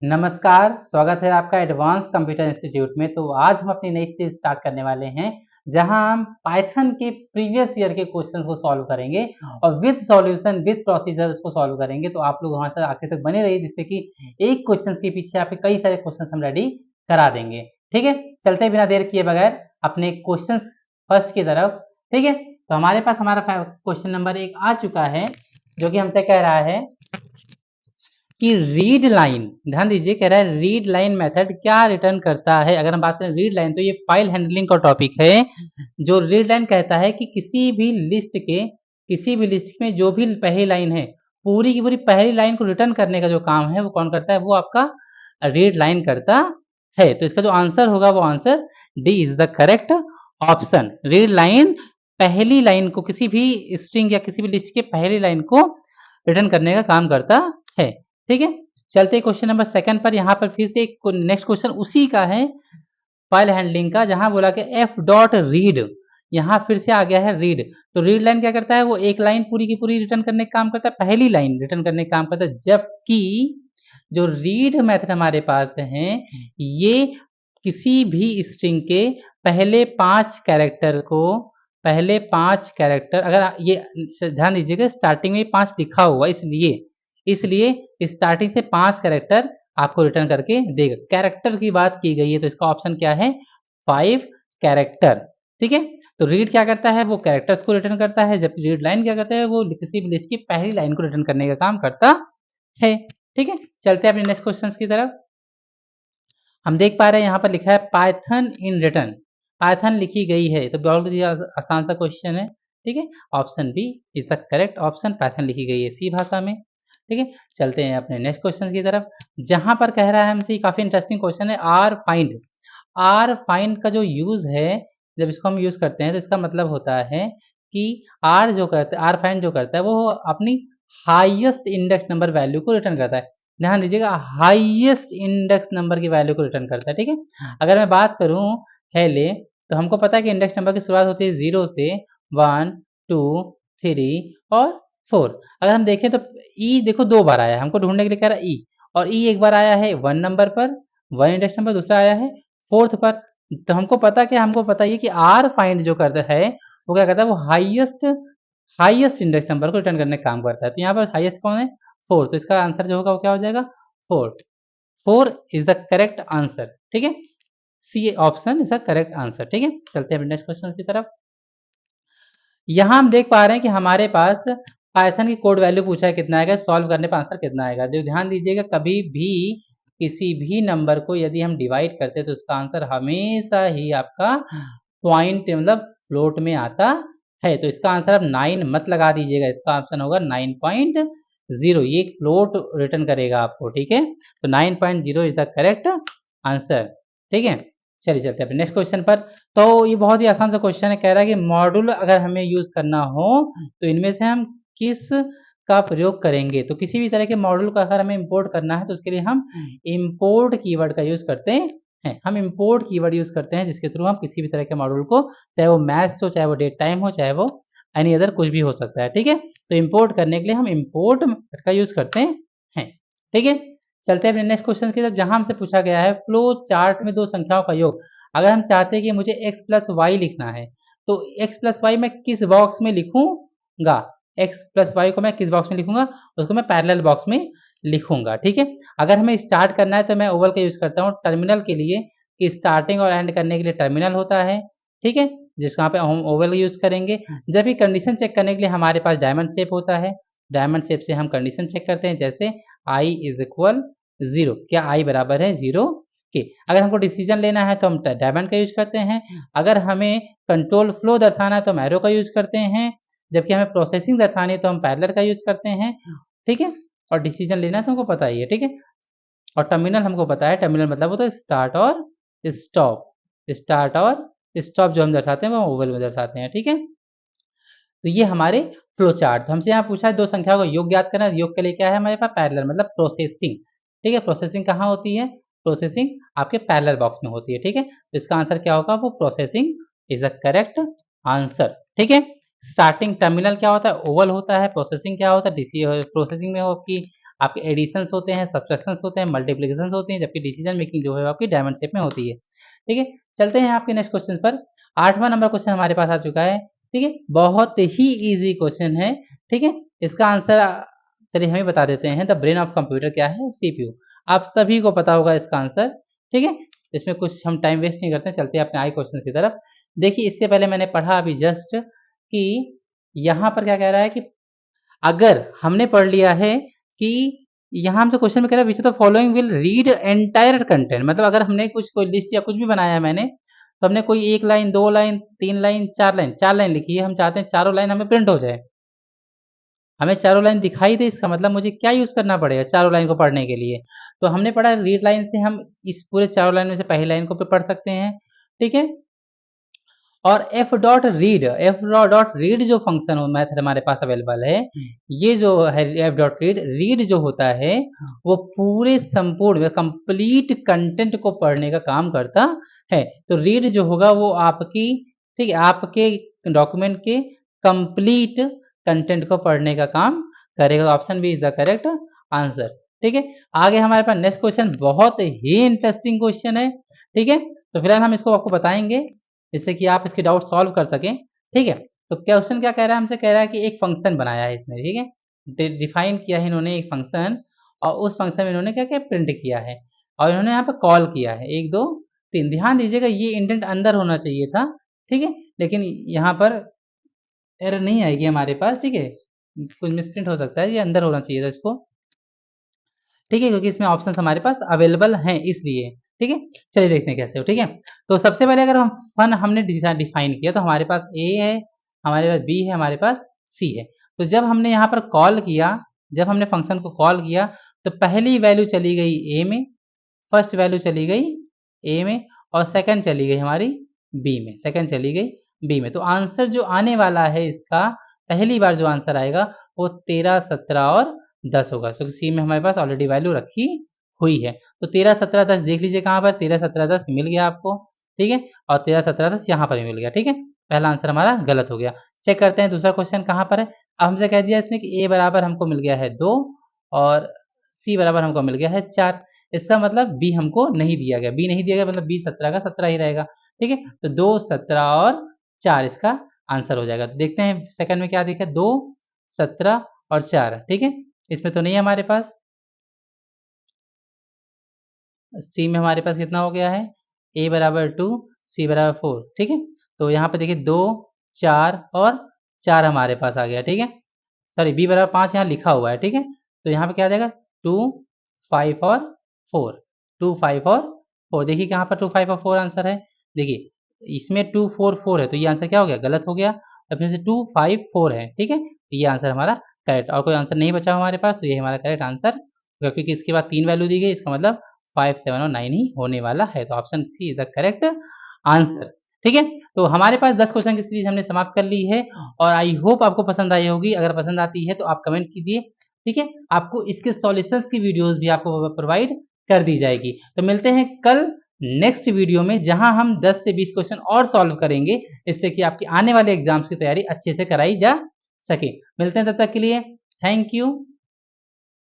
नमस्कार, स्वागत है आपका एडवांस कंप्यूटर इंस्टीट्यूट में। तो आज हम अपनी नई सीरीज स्टार्ट करने वाले हैं, जहां हम पाइथन के प्रीवियस ईयर के क्वेश्चंस को सॉल्व करेंगे और विद सॉल्यूशन विद प्रोसीजर उसको सॉल्व करेंगे। तो आप लोग वहां से आखिर तक बने रहिए, जिससे कि एक क्वेश्चन के पीछे आपके कई सारे क्वेश्चन हम रेडी करा देंगे। ठीक है, चलते बिना देर किए बगैर अपने क्वेश्चन फर्स्ट की तरफ। ठीक है, तो हमारे पास हमारा क्वेश्चन नंबर 1 आ चुका है, जो कि हमसे कह रहा है कि रीड लाइन, ध्यान दीजिए, कह रहा है रीड लाइन मेथड क्या रिटर्न करता है। अगर हम बात करें रीड लाइन, तो ये फाइल हैंडलिंग का टॉपिक है। जो रीड लाइन कहता है कि किसी भी लिस्ट में जो भी पहली लाइन है, पूरी की पूरी पहली लाइन को रिटर्न करने का जो काम है वो कौन करता है, वो आपका रीड लाइन करता है। तो इसका जो आंसर होगा वो answer D is the correct option. Read line पहली लाइन को, किसी भी स्ट्रिंग या किसी भी लिस्ट के पहली लाइन को रिटर्न करने का काम करता है। ठीक है, चलते क्वेश्चन नंबर 2 पर। यहाँ पर फिर से एक नेक्स्ट क्वेश्चन उसी का है, फाइल हैंडलिंग का, जहां बोला कि एफ डॉट रीड, यहाँ फिर से आ गया है रीड। तो रीड लाइन क्या करता है, वो एक लाइन पूरी की पूरी रिटर्न करने का काम करता है, पहली लाइन रिटर्न करने का काम करता है। जबकि जो रीड मेथड हमारे पास है, ये किसी भी स्ट्रिंग के पहले 5 कैरेक्टर को, पहले 5 कैरेक्टर, अगर ये ध्यान दीजिएगा स्टार्टिंग में 5 लिखा हुआ, इसलिए स्टार्टिंग से 5 कैरेक्टर आपको रिटर्न करके देगा। कैरेक्टर की बात की गई है, तो इसका ऑप्शन क्या है, 5 कैरेक्टर। ठीक है, तो रीड क्या करता है, वो कैरेक्टर्स को रिटर्न करता है, जबकि रीड लाइन क्या करता है, वो किसी भी लिस्ट की पहली लाइन को रिटर्न करने का काम करता है। ठीक है, चलते हैं अपने नेक्स्ट क्वेश्चन की तरफ। हम देख पा रहे हैं यहाँ पर लिखा है पाइथन इन रिटर्न, पाइथन लिखी गई है, तो बहुत ही आसान सा क्वेश्चन है। ठीक है, option B is the correct option, Python लिखी गई है सी भाषा में। ठीक है, चलते हैं अपने नेक्स्ट क्वेश्चन की तरफ, जहां पर कह रहा है हमसे, काफी इंटरेस्टिंग क्वेश्चन है, आर फाइंड। आर फाइंड का जो यूज है, जब इसको हम यूज करते हैं तो इसका मतलब होता है कि आर फाइंड जो करता है, वो अपनी हाईएस्ट इंडेक्स नंबर वैल्यू को रिटर्न करता है। ध्यान दीजिएगा, हाईएस्ट इंडेक्स नंबर की वैल्यू को रिटर्न करता है। ठीक है, अगर मैं बात करूं हेले, तो हमको पता है कि इंडेक्स नंबर की शुरुआत होती है 0 से, 1 2 3 और 4। अगर हम देखें तो ई देखो 2 बार आया है, हमको ढूंढने के लिए कह रहा है ई, और ई एक बार आया है 1 नंबर पर, 1 इंडेक्स नंबर, दूसरा आया है 4th पर। तो हमको पता है कि आर फाइंड जो करता है, वो क्या करता है, वो हाईएस्ट इंडेक्स नंबर को रिटर्न करने का काम करता है। तो यहाँ पर हाईएस्ट कौन है, 4, तो इसका आंसर जो होगा वो क्या हो जाएगा, 4। 4 इज द करेक्ट आंसर। ठीक है, C option is the correct answer. ठीक है, चलते हैं नेक्स्ट क्वेश्चन की तरफ। यहाँ हम देख पा रहे हैं कि हमारे पास पाइथन की कोड वैल्यू पूछा है, कितना आएगा, सॉल्व करने पर आंसर कितना आएगा। जो ध्यान दीजिएगा, कभी भी किसी भी नंबर को यदि हम डिवाइड करते हैं, तो उसका आंसर हमेशा ही आपका पॉइंट मतलब फ्लोट में आता है। तो इसका आंसर अब 9 मत लगा दीजिएगा, इसका ऑप्शन होगा 9.0, ये एक फ्लोट रिटर्न करेगा आपको। ठीक है, तो 9.0 इज द करेक्ट आंसर। ठीक है, चलिए चलते हैं अपने नेक्स्ट क्वेश्चन पर। तो ये बहुत ही आसान सा क्वेश्चन है, कह रहा है कि मॉड्यूल अगर हमें यूज करना हो, तो इनमें से हम किस का प्रयोग करेंगे। तो किसी भी तरह के मॉड्यूल का अगर हमें इंपोर्ट करना है, तो उसके लिए हम इंपोर्ट कीवर्ड का यूज करते हैं। हम इंपोर्ट कीवर्ड यूज करते हैं, जिसके थ्रू हम किसी भी तरह के मॉड्यूल को, चाहे वो मैथ्स हो, चाहे वो डेट टाइम हो, चाहे वो एनी अदर कुछ भी हो सकता है। ठीक है, तो इंपोर्ट करने के लिए हम इंपोर्ट का यूज करते हैं। ठीक है, चलते हैं अपने नेक्स्ट क्वेश्चन की तरफ, जहां हमसे पूछा गया है फ्लो चार्ट में दो संख्याओं का योग। अगर हम चाहते हैं कि मुझे x प्लस वाई लिखना है, तो x प्लस वाई मैं किस बॉक्स में लिखूंगा, x प्लस वाई को मैं किस बॉक्स में लिखूंगा, उसको मैं पैरेलल बॉक्स में लिखूंगा। ठीक है, अगर हमें स्टार्ट करना है, तो मैं ओवल का यूज करता हूँ टर्मिनल के लिए, कि स्टार्टिंग और एंड करने के लिए टर्मिनल होता है। ठीक है, जिसको यहाँ पे हम ओवल यूज करेंगे। जब भी कंडीशन चेक करने के लिए हमारे पास डायमंड शेप होता है, डायमंड शेप से हम कंडीशन चेक करते हैं, जैसे i इज इक्वल 0, क्या i बराबर है 0 के। अगर हमको डिसीजन लेना है, तो हम डायमंड का यूज करते हैं। अगर हमें कंट्रोल फ्लो दर्शाना है, तो हम एरो का यूज करते हैं। जबकि हमें प्रोसेसिंग दर्शानी है, तो हम पैरेलल का यूज करते हैं। ठीक है, और डिसीजन लेना है तो हमको पता ही है। ठीक है, और टर्मिनल हमको पता है, टर्मिनल मतलब होता है स्टार्ट और स्टॉप। स्टार्ट और स्टॉप जो हम दर्शाते हैं, वो ओवल में दर्शाते हैं। ठीक है, तो ये हमारे फ्लो चार्ट। हमसे यहाँ पूछा है दो संख्याओं का योग ज्ञात करना, योग के लिए क्या है हमारे पास, पैरेलल मतलब प्रोसेसिंग। ठीक है, प्रोसेसिंग कहाँ होती है, प्रोसेसिंग आपके पैरेलल बॉक्स में होती है। ठीक है, तो इसका आंसर क्या होगा, वो processing is the correct answer. ठीक है, स्टार्टिंग टर्मिनल क्या होता है, ओवल होता है। प्रोसेसिंग क्या होता है, डीसी प्रोसेसिंग में हो कि आपके एडिशंस होते हैं, सब्सट्रैक्शंस होते हैं, मल्टीप्लिकेशंस होती हैं, जबकि डिसीजन मेकिंग जो है आपकी डायमंड शेप में होती है। ठीक है, चलते हैं आपके नेक्स्ट क्वेश्चन पर। 8वां नंबर क्वेश्चन हमारे पास आ चुका है। ठीक है, बहुत ही ईजी क्वेश्चन है। ठीक है, इसका आंसर चलिए हम ही बता देते हैं। द ब्रेन ऑफ कंप्यूटर क्या है? सीपीयू। आप सभी को पता होगा इसका आंसर। ठीक है, इसमें कुछ हम टाइम वेस्ट नहीं करते, चलते हैं अपने आई क्वेश्चन की तरफ। देखिए, इससे पहले मैंने पढ़ा अभी जस्ट कि यहाँ पर क्या कह रहा है कि अगर हमने पढ़ लिया है कि यहाँ हमसे क्वेश्चन में कह रहा है which of the following will read entire content, मतलब अगर हमने कुछ कोई लिस्ट या कुछ भी बनाया है मैंने, तो हमने कोई 1 line, 2 line, 3 line, 4 line, 4 line लिखी है, हम चाहते हैं चारों लाइन हमें प्रिंट हो जाए, हमें चारों लाइन दिखाई दे, इसका मतलब मुझे क्या यूज़ करना पड़ेगा चारों लाइन को पढ़ने के लिए? तो हमने पढ़ा रीड लाइन से हम इस पूरे चारों लाइन में से पहली लाइन को भी पढ़ सकते हैं। ठीक है? और एफ डॉट रीड जो फंक्शन मेथड हमारे पास अवेलेबल है, ये जो है एफ डॉट रीड जो होता है वो पूरे संपूर्ण कंप्लीट कंटेंट को पढ़ने का काम करता है। तो रीड जो होगा वो आपकी, ठीक है, आपके डॉक्यूमेंट के कंप्लीट कंटेंट को पढ़ने का काम करेगा। Option B is the correct answer. ठीक है, आगे हमारे पास नेक्स्ट क्वेश्चन बहुत ही इंटरेस्टिंग क्वेश्चन है। ठीक है, तो फिलहाल हम इसको आपको बताएंगे जिससे कि आप इसके डाउट सॉल्व कर सकें। ठीक है, तो क्वेश्चन क्या कह रहा है? हमसे कह रहा है कि एक फंक्शन बनाया है इसने। ठीक है, डिफाइन किया है इन्होंने एक फंक्शन, और उस फंक्शन में इन्होंने क्या क्या प्रिंट किया है, और इन्होंने यहाँ पर कॉल किया है 1 2 3। ध्यान दीजिएगा, ये इंडेंट अंदर होना चाहिए था। ठीक है, लेकिन यहाँ पर एरर नहीं आएगी हमारे पास। ठीक है, कुछ मिसप्रिंट हो सकता है, ये अंदर होना चाहिए था इसको। ठीक है, क्योंकि इसमें ऑप्शंस हमारे पास अवेलेबल हैं इसलिए। ठीक है, चलिए देखते हैं कैसे हो। ठीक है, तो सबसे पहले अगर हम फन हमने डिफाइन किया तो हमारे पास ए है, हमारे पास बी है, हमारे पास सी है। तो जब हमने यहाँ पर कॉल किया, जब हमने फंक्शन को कॉल किया, तो पहली वैल्यू चली गई ए में, फर्स्ट वैल्यू चली गई ए में, और सेकंड चली गई हमारी बी में, सेकंड चली गई बी में। तो आंसर जो आने वाला है इसका, पहली बार जो आंसर आएगा वो 13, 17 और 10 होगा, क्योंकि सी में हमारे पास ऑलरेडी वैल्यू रखी हुई है। तो 13, 17, 10 देख लीजिए कहाँ पर 13, 17, 10 मिल गया आपको। ठीक है, और 13, 17, 10 यहाँ पर भी मिल गया। ठीक है, पहला आंसर हमारा गलत हो गया। चेक करते हैं दूसरा क्वेश्चन कहाँ पर है। अब हमसे कह दिया इसने कि ए बराबर हमको मिल गया है 2 और सी बराबर हमको मिल गया है 4। इसका मतलब बी हमको नहीं दिया गया, बी नहीं दिया गया मतलब बी 17 का 17 ही रहेगा। ठीक है, तो 2, 17 और 4 इसका आंसर हो जाएगा। तो देखते हैं सेकंड में क्या दिखा, 2, 17 और 4। ठीक है, इसमें तो नहीं है हमारे पास। सी में हमारे पास कितना हो गया है, ए बराबर 2, सी बराबर 4। ठीक है, तो यहाँ पे देखिए 2, 4 और 4 हमारे पास आ गया। ठीक है, सॉरी बी बराबर 5 यहाँ लिखा हुआ है। ठीक है, तो यहाँ पे क्या आ जाएगा 2, 5 और 4, 2, 5 और 4। देखिए कहाँ पर 2, 5 और 4 आंसर है। देखिए इसमें 2, 4, 4 है, तो ये आंसर क्या हो गया, गलत हो गया। अब फिर से 2, 5, 4 है। ठीक है, तो ये आंसर हमारा करेक्ट, और कोई आंसर नहीं बचा हमारे पास, तो ये हमारा करेक्ट आंसर, क्योंकि इसके बाद 3 वैल्यू दी गई, इसका मतलब 5, 7 और 9 ही होने वाला है। तो option C is the correct answer. ठीक है, तो हमारे पास 10 क्वेश्चन की सीरीज हमने समाप्त कर ली है, और आई होप आपको पसंद आई होगी। अगर पसंद आती है तो आप कमेंट कीजिए। ठीक है, आपको इसके सॉल्यूशंस की वीडियोस भी आपको प्रोवाइड कर दी जाएगी। तो मिलते हैं कल नेक्स्ट वीडियो में, जहां हम 10 से 20 क्वेश्चन और सॉल्व करेंगे, इससे कि आपकी आने वाले एग्जाम्स की तैयारी अच्छे से कराई जा सके। मिलते हैं, तब तक के लिए थैंक यू।